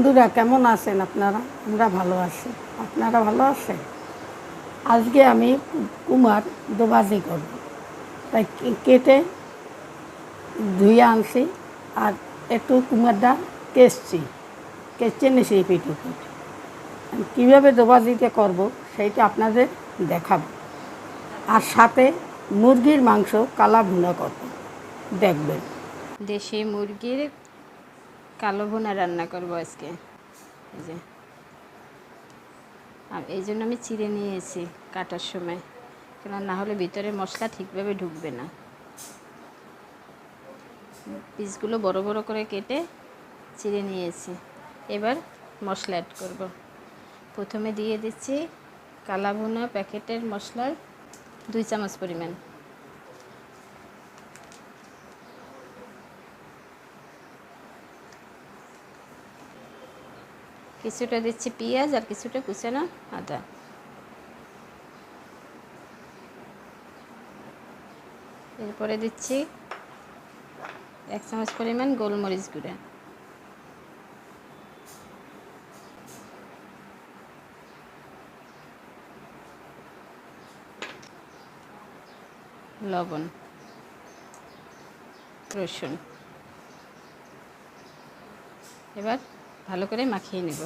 বন্ধুরা কেমন আছেন আপনারা? আমরা ভালো আছি। আপনারা ভালো আছেন? আজকে আমি কুমার দোভাজি করব, তাই কেটে ধুয়ে আনছি আর একটু কুমারটা কেচে নিয়েছি পিটুকুট। কীভাবে দোভাজিটা করব সেইটা আপনাদের দেখাবো, আর সাথে মুরগির মাংস কালা ভুনা করব, দেখবেন। দেশি মুরগির কালো ভুনা রান্না করব আজকে। এই যে এই জন্য আমি চিড়ে নিয়েছি কাটার সময়, কেন না হলে ভিতরে মশলা ঠিকভাবে ঢুকবে না। পিসগুলো বড় বড় করে কেটে চিড়ে নিয়েছি। এবার মশলা অ্যাড করব। প্রথমে দিয়ে দিচ্ছি কালা ভুনা প্যাকেটের মশলার 2 চামচ পরিমাণ। কিছুটা দিচ্ছি পেঁয়াজ আর কিছুটা কুচানো আদা। এরপরে দিচ্ছি 1 চামচ পরিমাণ গোলমরিচ গুঁড়া, লবণ, রসুন। এবার ভালো করে মাখিয়ে নেব।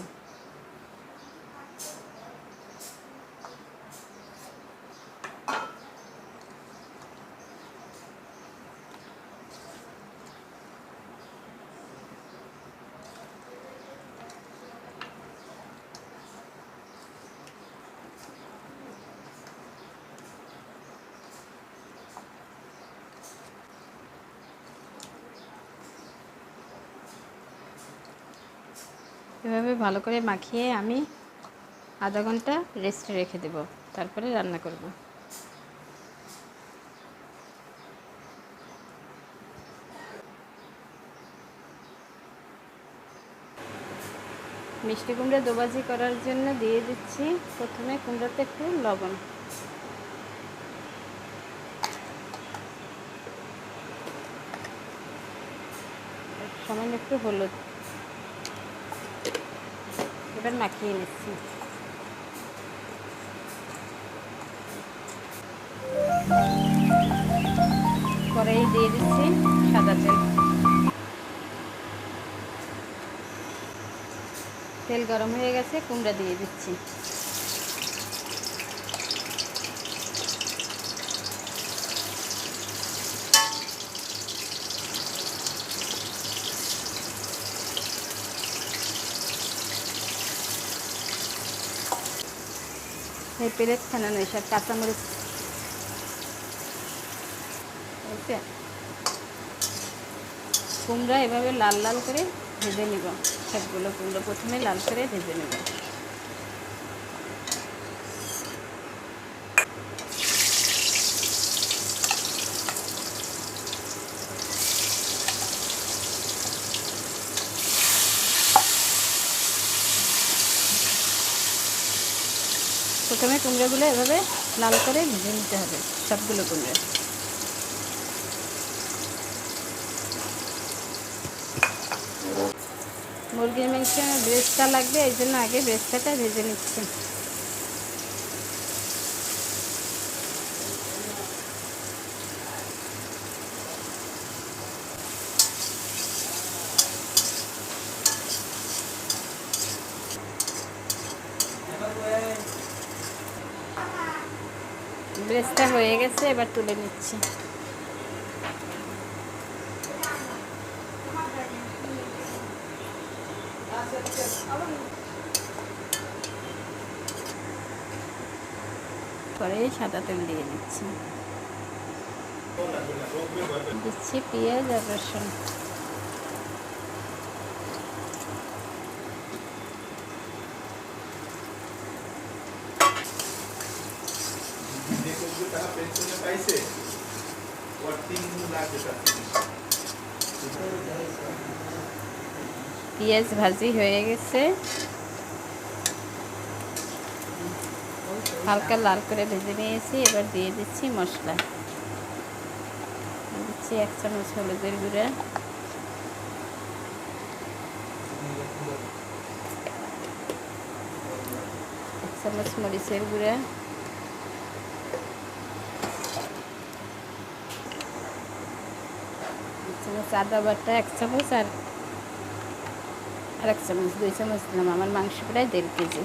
এভাবে ভালো করে মাখিয়ে আমি আধা ঘন্টা রেস্টে রেখে দেব, তারপরে রান্না করব। মিষ্টি কুমড়া দোভাজি করার জন্য দিয়ে দিচ্ছি প্রথমে কুমড়াতে একটু লবণ, সামান্য একটু হলুদ। এবার মাখিয়ে নিচ্ছি। কড়াই দিয়ে দিচ্ছি সাদা তেল। তেল গরম হয়ে গেছে, কুমড়া দিয়ে দিচ্ছি। এই পেঁয়াজ ছাড়ানো এসব কাঁচামরিচ কুমড়া এভাবে লাল লাল করে ভেজে নেব। সবগুলো কুমড়ো প্রথমে লাল করে ভেজে নেব। প্রথমে কুমড়োগুলো এভাবে লাল করে ভেজে নিতে হবে, সবগুলো কুমড়ো। মুরগির মাংসে ব্রেস্টটা লাগবে, এই জন্য আগে ব্রেস্টটা ভেজে নিচ্ছি। ব্রেস্টটা হয়ে গেছে, এবার তুলে নিচ্ছি। পরে সাদা তেল দিয়ে দিচ্ছি পেঁয়াজ আর রসুন। পেঁয়াজ ভাজি হয়ে গেছে, হালকা লাল করে ভেজে নিয়েছি। এবার দিয়ে দিচ্ছি মশলা। দিচ্ছি 1 চামচ হলুদের গুঁড়া, চামচ মরিচের গুঁড়া, চামচ আদা বাটা 1 চামচ, আর 1 চামচ, 2 চামচ দিলাম। আমার মাংস প্রায় 1.5 কেজি।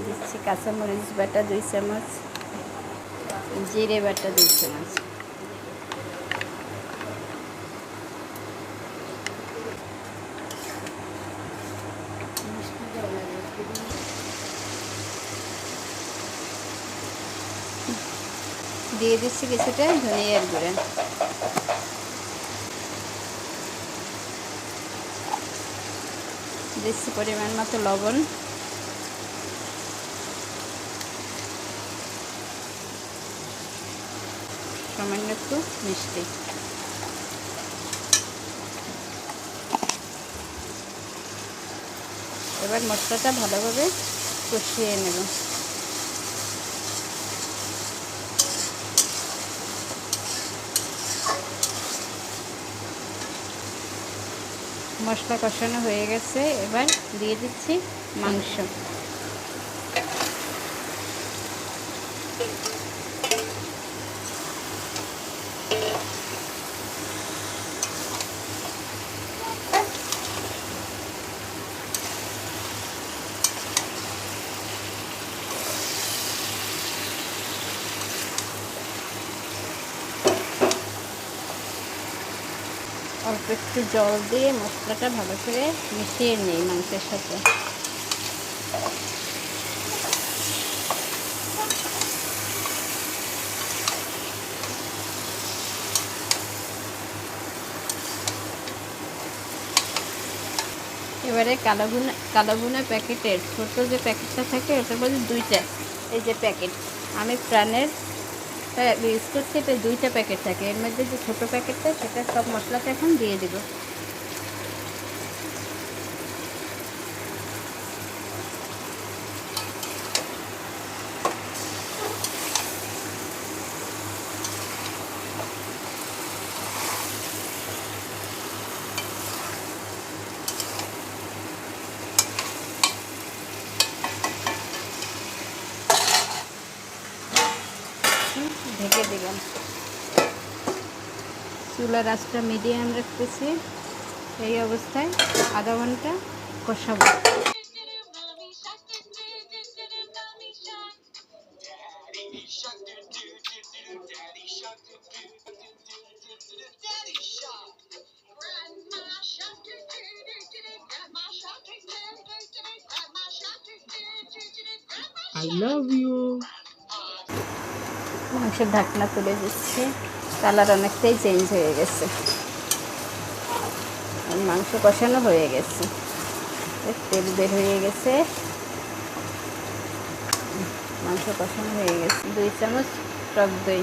দিচ্ছি কাঁচামরিচ বাটা 2 চামচ, জিরে বাটা 2 চামচ। দিয়ে দিচ্ছি কিছুটা ধনিয়ার গুঁড়া। দিচ্ছি পরিমাণ মতো লবণ, সামান্য একটু মিষ্টি। এবার মশলাটা ভালোভাবে কষিয়ে নেব। মশলা কষানো হয়ে গেছে, এবার দিয়ে দিচ্ছি মাংস। অল্প একটু জল দিয়ে মশলাটা ভালো করে মিশিয়ে নিই মাংসের সাথে। এবারে কালো ভুনা প্যাকেটের ছোটো যে প্যাকেটটা থাকে ওটার মধ্যে 2টা, এই যে প্যাকেট আমি প্রাণের ইউজ করছি, এটা 2টা প্যাকেট থাকে। এর মধ্যে যে ছোটো প্যাকেটটা সেটা সব মশলাটা এখন দিয়ে দেবো। ঢেকে দিলাম। চুলার আঁচটা মিডিয়াম রাখতেছি। এই অবস্থায় আধা ঘন্টা কষাবো। I love you. মাংসের ঢাকনা তুলে দিচ্ছি। কালার অনেকটাই চেঞ্জ হয়ে গেছে, আর মাংস কষানো হয়ে গেছে, তেল বের হয়ে গেছে, মাংস কষানো হয়ে গেছে। 2 চামচ টক দই,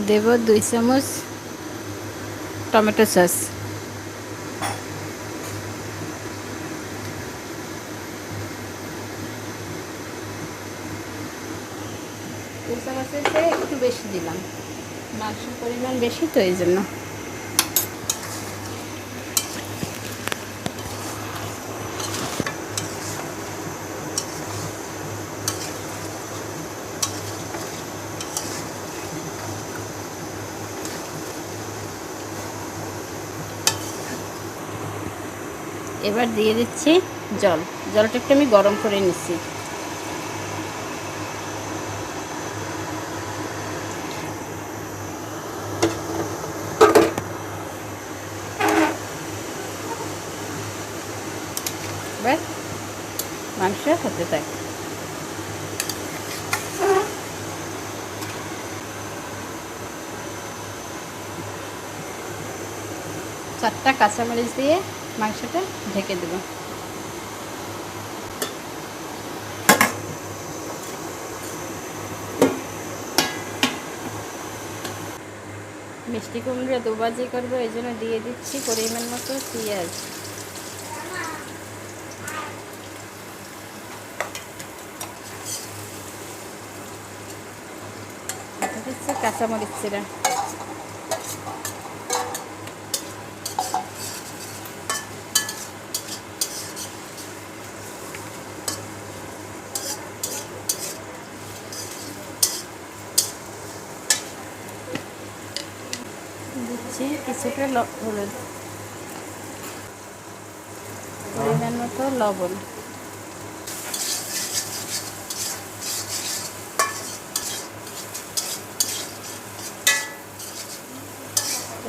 দেব 2 চামচ টমেটো সস, চামচের চেয়ে একটু বেশি দিলাম, মাংসের পরিমাণ বেশি তো এই জন্য। এবার দিয়ে দিচ্ছি জলটা একটু আমি গরম করে নিচ্ছি। এবার মাংস হতে থাকে। 4টা কাঁচামরিচ দিয়ে মাংসটা ঢেকে দেব। মিষ্টি কুমড়া দুবাজি করবো, এই জন্য দিয়ে দিচ্ছি পরিমাণ মতো পেঁয়াজ। দিচ্ছি কাঁচামরিচ চিরা। দিচ্ছি কিছুটা হলুদ, পরিমাণ মতো লবণ।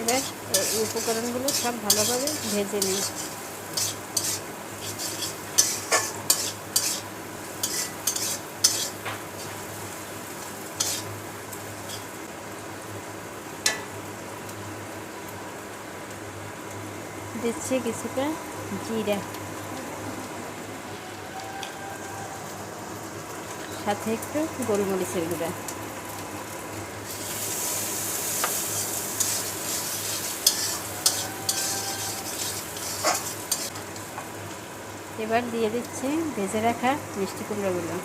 এবার এই উপকরণগুলো সব ভালোভাবে ভেজে নিই। দিচ্ছি কিছুটা জিরা, সাথে একটু গোলমরিচের গুঁড়া। এবার দিয়ে দিচ্ছি ভেজে রাখা মিষ্টি কুমড়োগুলো।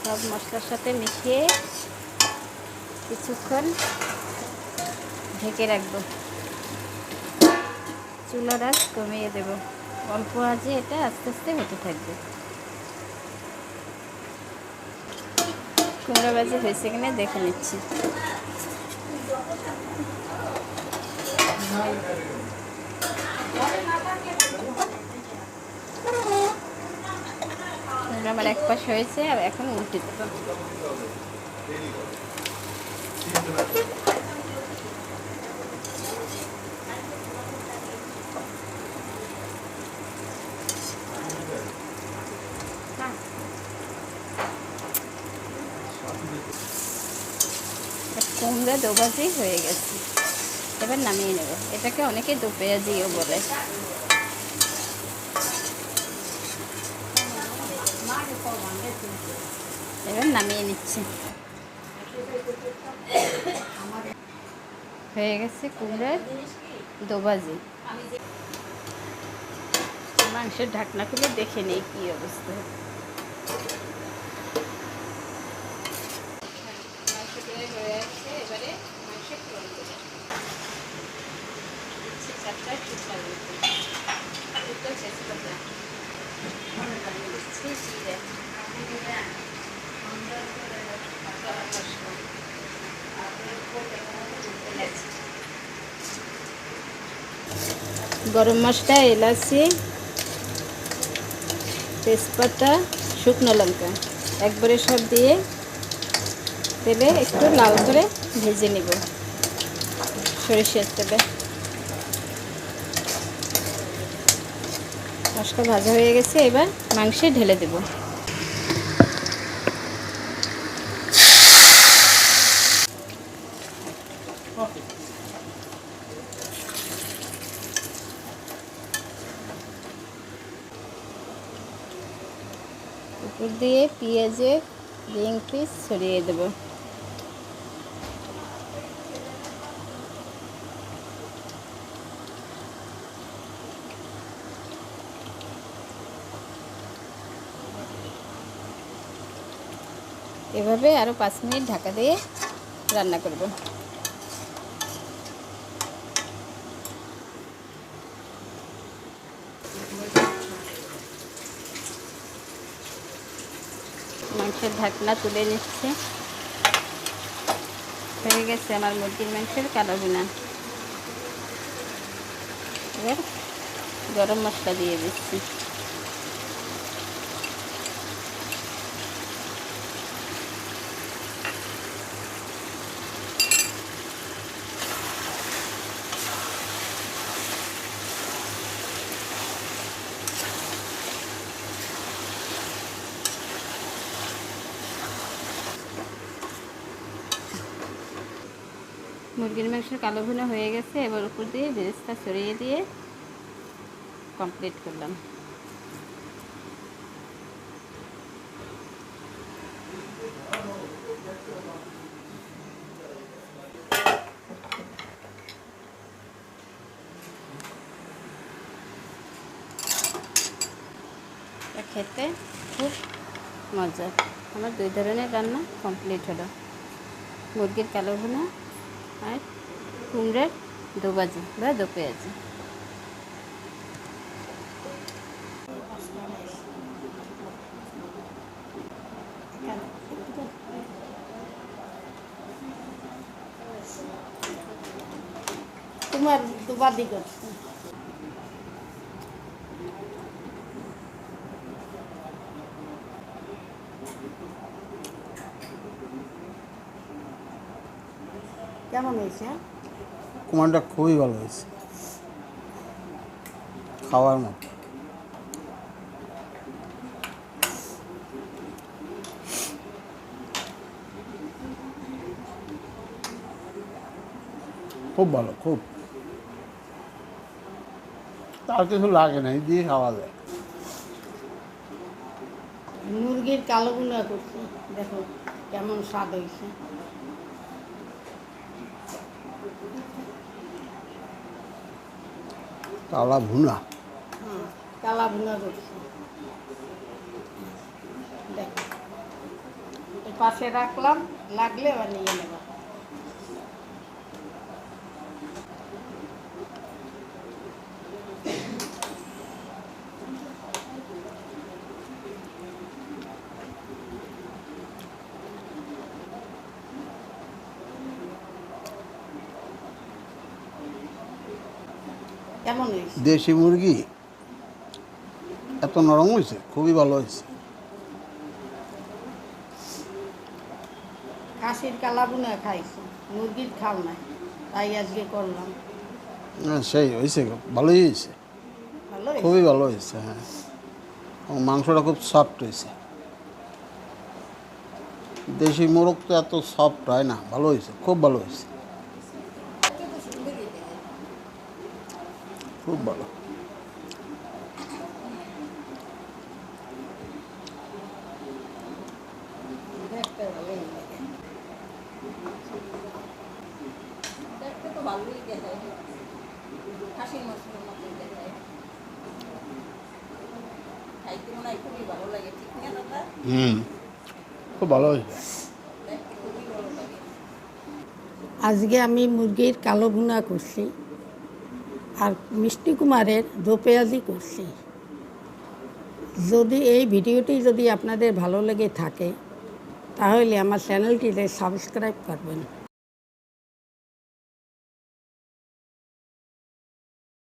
সব মশলার সাথে মিশিয়ে কিছুক্ষণ ঢেকে রাখবো। চুলার আঁচ কমিয়ে দেব, অল্প আঁচে এটা আস্তে আস্তে হতে থাকবে। কুমড়া ভাজি হয়েছে কিনা দেখে নিচ্ছি। আমার এক পাশ হয়েছে, আর এখন উল্টে দেব। কুমড়া দোভাজি হয়ে গেছে, এবার নামিয়ে নেব। এটাকে অনেকে দো পেঁয়াজিও বলে। এবার নামিয়ে নিচ্ছি। হয়ে গেছে কুমড়ার দোভাজি। মাংসের ঢাকনা খুলে দেখে নেই কি অবস্থা। এবারে মাংস ফোড়ন দেবো। চারটা টুকরা দুটো তেজপাতা, দিচ্ছি জিরে, গরম মশলা, এলাচি, তেজপাতা, শুকনো লঙ্কা একবারে সব দিয়ে তেলে একটু লাল করে ভেজে নিব সরিষার তেলে। মশলা ভাজা হয়ে গেছে, এবার মাংসে ঢেলে দেব। উপর দিয়ে পেঁয়াজের রিং পিস ছড়িয়ে দেব। এভাবে আরও 5 মিনিট ঢাকা দিয়ে রান্না করব। মাংসের ঢাকনা তুলে নিচ্ছে। হয়ে গেছে আমার মুরগির মাংসের কালো ভুনা। এবার গরম মশলা দিয়ে দিচ্ছি। মুরগির মাংসের কালো ভুনা হয়ে গেছে, এবার উপর দিয়ে বেরেস্তা ছড়িয়ে দিয়ে কমপ্লিট করলাম। খেতে খুব মজা। আমার 2 ধরনের রান্না কমপ্লিট হলো, মুরগির কালো ভুনা আর কুমড়োর দো ভাজি বা দো পেঁয়াজি। তোমার দুবাদি করছে। কেমন হয়েছে? কুমারটা খুবই ভালো হয়েছে, খাওয়ার মতো। খুব ভালো, খুব। তার কিছু লাগে না, এই দিয়ে খাওয়া যায়। মুরগির কালো ভুনা করছি, দেখো কেমন স্বাদ হয়েছে। কালা ভুনা। কালা ভুনা করছি, দেখো এই পাশে রাখলাম, লাগলে আবার নিয়ে নেবা। কেমন হয়েছে? দেশি মুরগি এত নরম হয়েছে, খুবই ভালো হয়েছে। খাসির কালা ভুনা খাইছি, মুরগির খাও নাই, তাই আজকে করলাম। সেই হয়েছে, ভালোই হয়েছে, ভালো হয়েছে? খুবই ভালো হয়েছে। হ্যাঁ, এবং মাংসটা খুব সফট হয়েছে। দেশি মোরগ তো এত সফট হয় না, ভালো হয়েছে, খুব ভালো হয়েছে, খুব ভালো। দেখতে ভালোই লাগে। দেখতে তো ভালোই দেখায়, খাসির মাংসের মতোই দেখায়, খাইতে মনে হয় খুবই ভালো লাগে, ঠিক না দাদা? খুব ভালো হয়েছে। দেখতে খুবই ভালো লাগে। আজকে আমি মুরগির কালো ভুনা করছি আর মিষ্টি কুমারের দো পেঁয়াজি করছি। যদি এই ভিডিওটি যদি আপনাদের ভালো লেগে থাকে তাহলে আমার চ্যানেলটিতে সাবস্ক্রাইব করবেন।